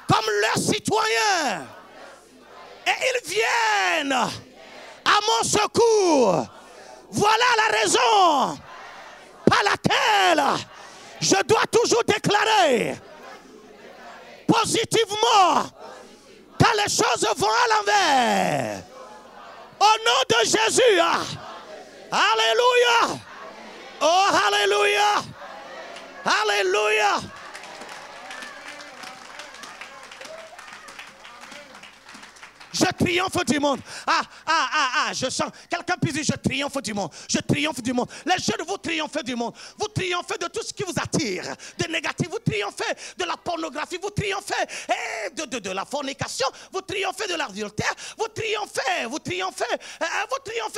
comme leurs citoyens. Et ils viennent à mon secours. Voilà la raison par laquelle je dois toujours déclarer positivement quand les choses vont à l'envers. Au nom de Jésus. Alléluia. Oh, alléluia. Alléluia. Je triomphe du monde. Je sens. Quelqu'un peut dire, je triomphe du monde. Je triomphe du monde. Les jeunes, vous triomphez du monde. Vous triomphez de tout ce qui vous attire. De négatif. Vous triomphez de la pornographie. Vous triomphez de la fornication. Vous triomphez de l'adultère. Vous triomphez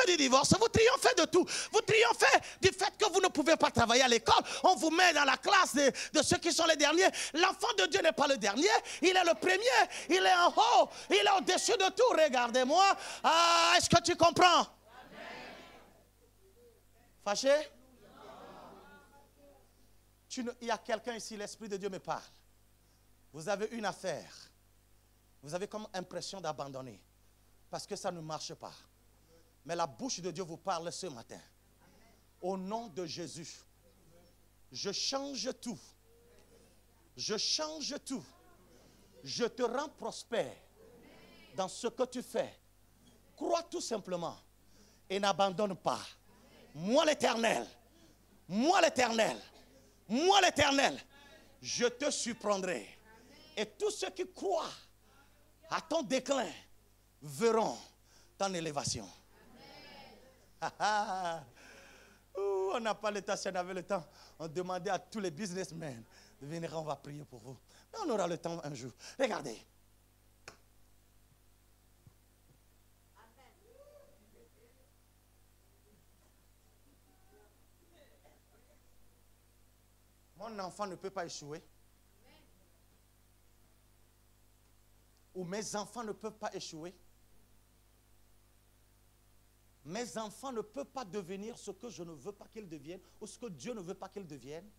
du divorce. Vous triomphez de tout. Vous triomphez du fait que vous ne pouvez pas travailler à l'école. On vous met dans la classe de ceux qui sont les derniers. L'enfant de Dieu n'est pas le dernier. Il est le premier. Il est en haut. Il est au-dessus de tout. Regardez-moi. Est-ce que tu comprends? Amen. Fâché? Il y a quelqu'un ici, l'Esprit de Dieu me parle. Vous avez une affaire. Vous avez comme impression d'abandonner. Parce que ça ne marche pas. Mais la bouche de Dieu vous parle ce matin. Au nom de Jésus, je change tout. Je change tout. Je te rends prospère dans ce que tu fais. Crois tout simplement et n'abandonne pas. Moi l'Éternel, moi l'Éternel, moi l'Éternel, je te surprendrai. Et tous ceux qui croient à ton déclin verront ton élévation. On n'a pas le temps. Si on avait le temps, on demandait à tous les businessmen de venir, on va prier pour vous. Mais on aura le temps un jour. Regardez. Mon enfant ne peut pas échouer. Ou mes enfants ne peuvent pas échouer. Mes enfants ne peuvent pas devenir ce que je ne veux pas qu'ils deviennent ou ce que Dieu ne veut pas qu'ils deviennent.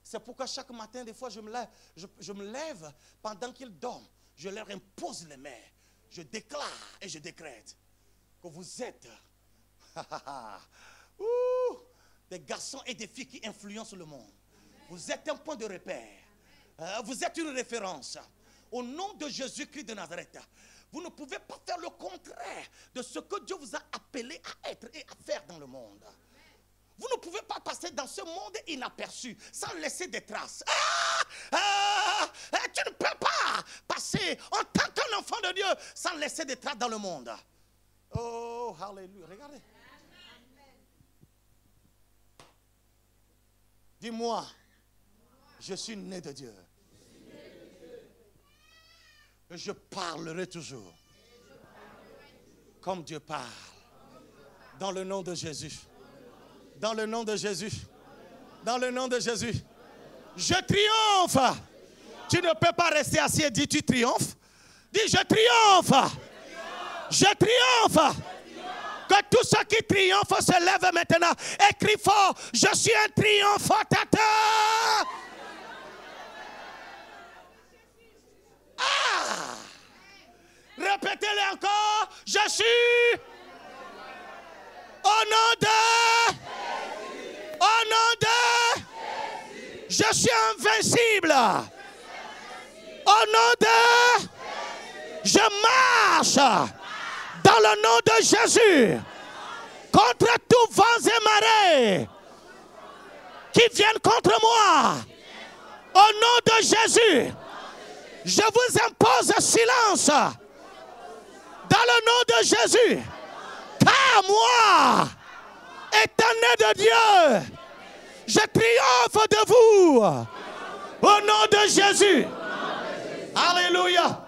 C'est pourquoi chaque matin, des fois, je me lève pendant qu'ils dorment. Je leur impose les mains. Je déclare et je décrète que vous êtes des garçons et des filles qui influencent le monde. Vous êtes un point de repère. Vous êtes une référence. Au nom de Jésus-Christ de Nazareth, vous ne pouvez pas faire le contraire de ce que Dieu vous a appelé à être et à faire dans le monde. Vous ne pouvez pas passer dans ce monde inaperçu, sans laisser des traces. Tu ne peux pas passer en tant qu'un enfant de Dieu, sans laisser des traces dans le monde. Oh, alléluia. Regardez. Dis-moi, je suis né de Dieu. Je parlerai toujours comme Dieu parle. Dans le nom de Jésus. Dans le nom de Jésus. Dans le nom de Jésus. Je triomphe. Tu ne peux pas rester assis et dire tu triomphes. Dis je triomphe. Je triomphe. Que tous ceux qui triomphent se lèvent maintenant. Écris fort. Je suis un triomphateur. Répétez-le encore. Je suis au nom de je suis invincible. Au nom de je marche dans le nom de Jésus contre tous vents et marées qui viennent contre moi. Au nom de Jésus, je vous impose silence. Dans le nom de Jésus, car moi, étant né de Dieu, je triomphe de vous. Au nom de Jésus. Alléluia.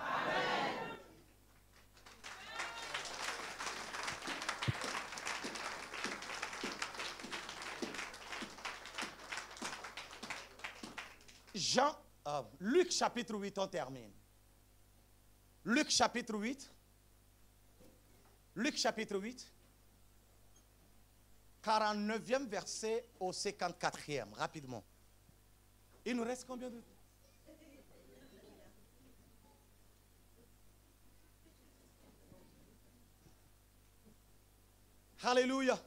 Luc chapitre 8, on termine. Luc chapitre 8. Luc chapitre 8. 49e verset au 54e, rapidement. Il nous reste combien de temps? Alléluia.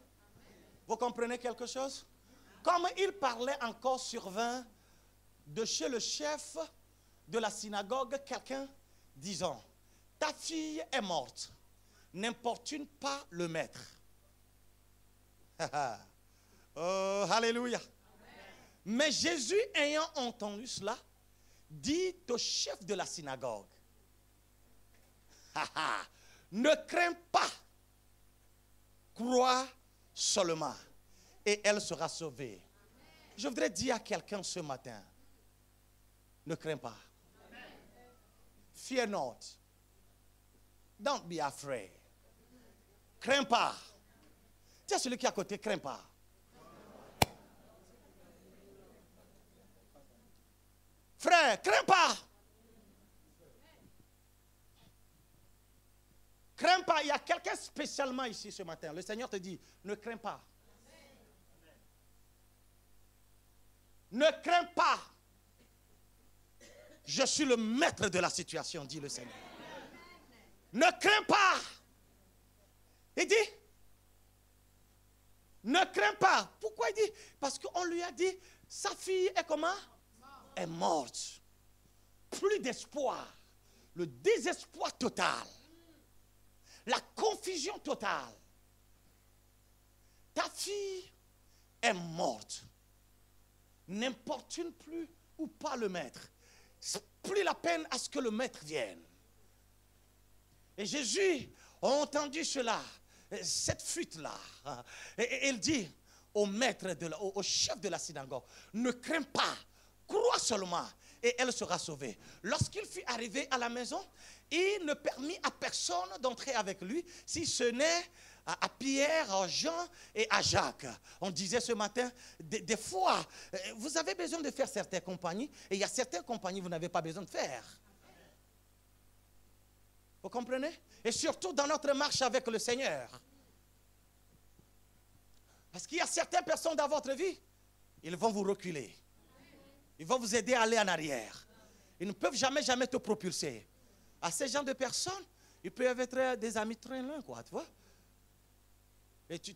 Vous comprenez quelque chose? Comme il parlait encore survint de chez le chef de la synagogue quelqu'un disant, ta fille est morte, n'importune pas le maître. Oh, alléluia. Mais Jésus ayant entendu cela, dit au chef de la synagogue, Ne crains pas. Crois seulement et elle sera sauvée. Je voudrais dire à quelqu'un ce matin, ne crains pas. Fear not. Don't be afraid. Crains pas. Dis à celui qui est à côté, crains pas. Frère, crains pas. Crains pas. Il y a quelqu'un spécialement ici ce matin. Le Seigneur te dit, ne crains pas. Ne crains pas. Je suis le maître de la situation, dit le Seigneur. Ne crains pas. Il dit, ne crains pas. Pourquoi il dit? Parce qu'on lui a dit, sa fille est comment? Est morte. Plus d'espoir. Le désespoir total. La confusion totale. Ta fille est morte. N'importune plus ou pas le maître. C'est plus la peine à ce que le maître vienne. Et Jésus a entendu cela, cette fuite-là. Et il dit au maître, au chef de la synagogue, ne crains pas, crois seulement et elle sera sauvée. Lorsqu'il fut arrivé à la maison, il ne permit à personne d'entrer avec lui, si ce n'est à Pierre, à Jean et à Jacques. On disait ce matin, des fois, vous avez besoin de faire certaines compagnies, et il y a certaines compagnies que vous n'avez pas besoin de faire. Vous comprenez? Et surtout dans notre marche avec le Seigneur. Parce qu'il y a certaines personnes dans votre vie, ils vont vous reculer. Ils vont vous aider à aller en arrière. Ils ne peuvent jamais te propulser. À ces gens de personnes, ils peuvent être des amis très loin, quoi, tu vois. Et tu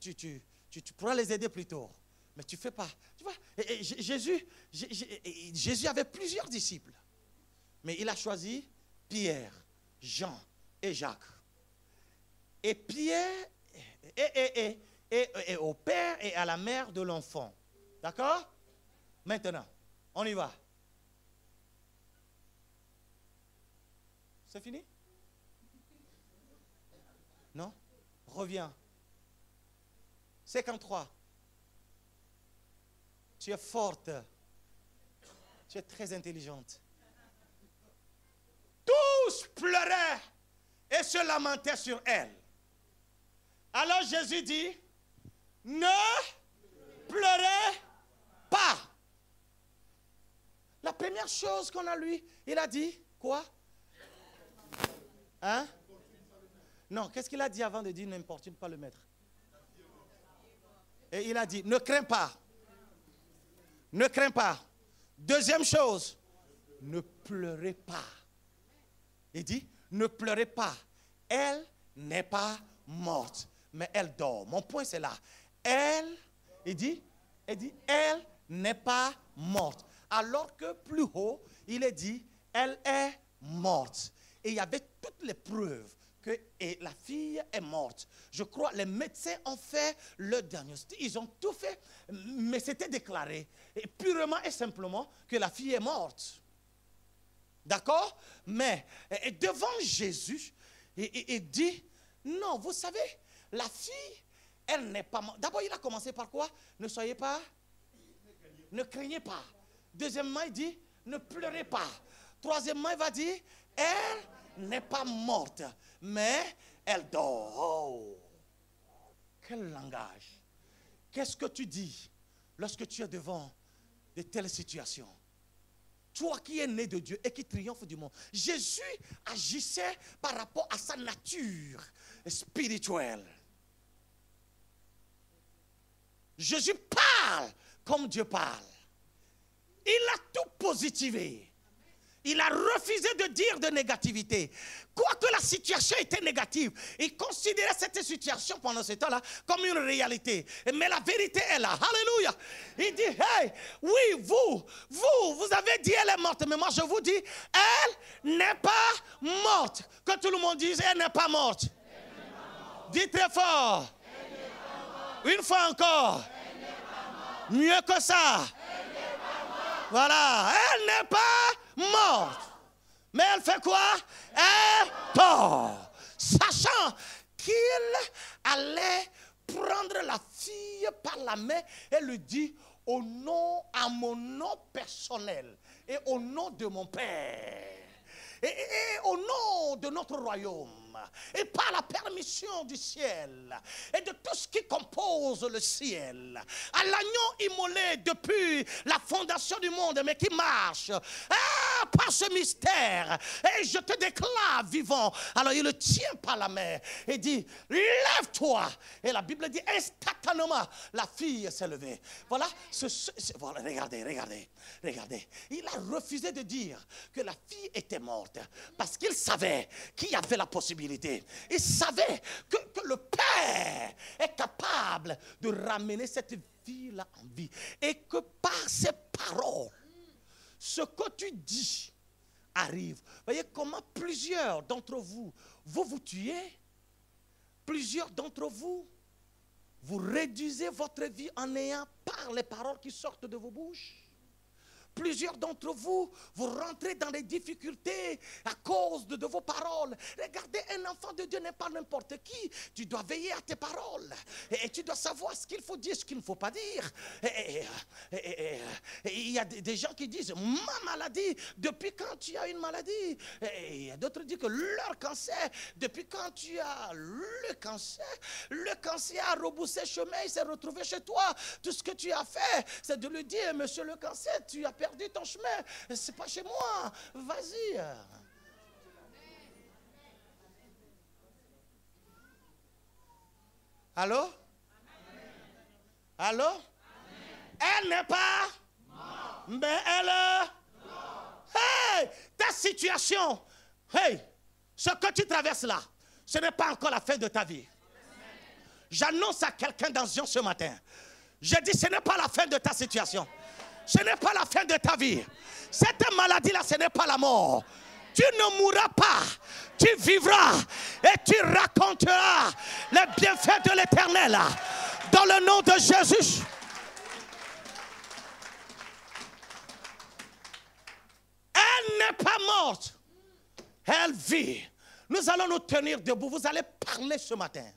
pourras les aider plus tôt. Mais tu ne fais pas. Tu vois, Jésus avait plusieurs disciples. Mais il a choisi Pierre, Jean et Jacques. Et Pierre est au père et à la mère de l'enfant. D'accord? Maintenant, on y va. C'est fini? Non? Reviens. 53. Tu es forte. Tu es très intelligente. Tous pleuraient et se lamentaient sur elle. Alors Jésus dit, ne pleurez pas. La première chose qu'on a lu, il a dit, quoi? Hein? Non, qu'est-ce qu'il a dit avant de dire n'importune pas le maître? Et il a dit, ne crains pas. Ne crains pas. Deuxième chose, ne pleurez pas. Il dit, ne pleurez pas. Elle n'est pas morte, mais elle dort. Mon point c'est là. Il dit, elle n'est pas morte. Alors que plus haut, il est dit, elle est morte. Et il y avait toutes les preuves que la fille est morte. Je crois les médecins ont fait le diagnostic. Ils ont tout fait, mais c'était déclaré purement et simplement que la fille est morte. D'accord? Mais devant Jésus, il dit, non, vous savez, la fille, elle n'est pas morte. D'abord, il a commencé par quoi? Ne soyez pas, ne craignez pas. Deuxièmement, il dit, ne pleurez pas. Troisièmement, il va dire, elle n'est pas morte, mais elle dort. Oh, quel langage. Qu'est-ce que tu dis lorsque tu es devant de telles situations? Toi qui es né de Dieu et qui triomphe du monde. Jésus agissait par rapport à sa nature spirituelle. Jésus parle comme Dieu parle. Il a tout positivé. Il a refusé de dire de négativité. Quoique la situation était négative, il considérait cette situation pendant ce temps-là comme une réalité. Mais la vérité est là. Alléluia. Il dit, hey, oui, vous avez dit elle est morte. Mais moi je vous dis, elle n'est pas morte. Que tout le monde dise, elle n'est pas morte. Dis très fort. Une fois encore. Mieux que ça. Voilà. Elle n'est pas morte. Mais elle fait quoi? Elle tort, sachant qu'il allait prendre la fille par la main et lui dit à mon nom personnel et au nom de mon Père et au nom de notre royaume et par la permission du ciel et de tout ce qui compose le ciel, à l'agneau immolé depuis la fondation du monde mais qui marche par ce mystère, et je te déclare vivant. Alors il le tient par la main et dit lève-toi, et la Bible dit instantanément la fille s'est levée. Voilà, voilà, regardez, il a refusé de dire que la fille était morte parce qu'il savait qu'il y avait la possibilité. Il savait que le Père est capable de ramener cette fille-là en vie et que par ses paroles ce que tu dis arrive. Voyez comment plusieurs d'entre vous vous tuez. Plusieurs d'entre vous réduisez votre vie en ayant par les paroles qui sortent de vos bouches. Plusieurs d'entre vous rentrez dans des difficultés à cause de vos paroles. Regardez, un enfant de Dieu n'est pas n'importe qui. Tu dois veiller à tes paroles. Et tu dois savoir ce qu'il faut dire, ce qu'il ne faut pas dire. Et il y a des gens qui disent, ma maladie, depuis quand tu as une maladie? Et il y a d'autres qui disent que leur cancer, depuis quand tu as le cancer a rebroussé chemin, il s'est retrouvé chez toi. Tout ce que tu as fait, c'est de lui dire, monsieur le cancer, tu as perdu ton chemin, c'est pas chez moi, vas-y. Allô? Allô? Elle n'est pas mort, mais elle est mort. Hey, ta situation, hey, ce que tu traverses là, ce n'est pas encore la fin de ta vie. J'annonce à quelqu'un dans Zion ce matin, je dis ce n'est pas la fin de ta situation. Ce n'est pas la fin de ta vie. Cette maladie-là, ce n'est pas la mort. Tu ne mourras pas. Tu vivras et tu raconteras les bienfaits de l'Éternel. Dans le nom de Jésus. Elle n'est pas morte. Elle vit. Nous allons nous tenir debout. Vous allez parler ce matin.